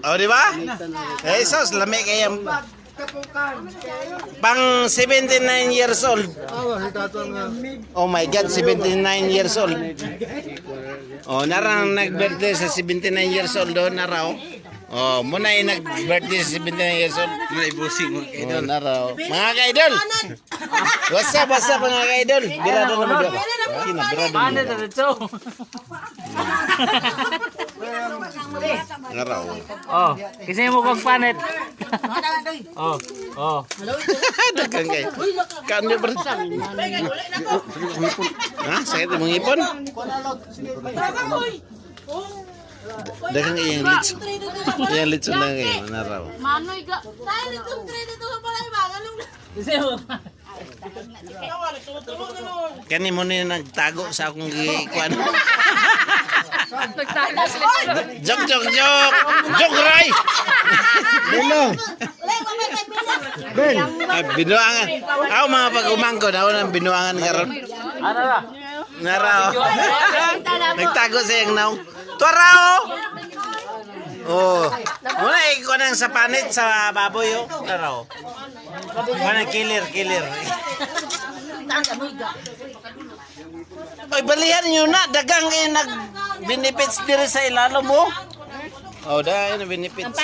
Oh, di ba? Eh, sos, lami kayang pang 79 years old. Oh my God, 79 years old. Oh, narang nag-birthday sa 79 years old doon, naraw. Oh, muna yung nag-birthday sa 79 years old. Muna ibusing mga Oh, naraw. Mga ka-idol! What's up, mga ka-idol? Birado na mo. Sino, birado na mo. Naraw. Oh, kasi mo kong panit. Oh, oh. Dagang kayo. Kano ba? Ha? Sakit mong ipon? Dagang iyang litso. Iyang litso na ngayon. Naraw. Manoy ka. Tayo nitong trade ito sa palay ba? Anong... Kasi mo. Kani mo na nagtago sa akong gikuan. Nagtago sila. Jok! Jok, Ray! Dino! Ben! Binuangan. Ako mga pag-umangko na ako ng binuangan karon. Ano na? Naraw. Nagtago sa iyang naong. Tuwarao! Oh. Muna ikuan ang sa panit sa baboy oh. Naraw. Mana kilir. Oy, balihan nyo na. Dagang nag-benefits diri sa ilalo mo. Oh, dahil na benefits.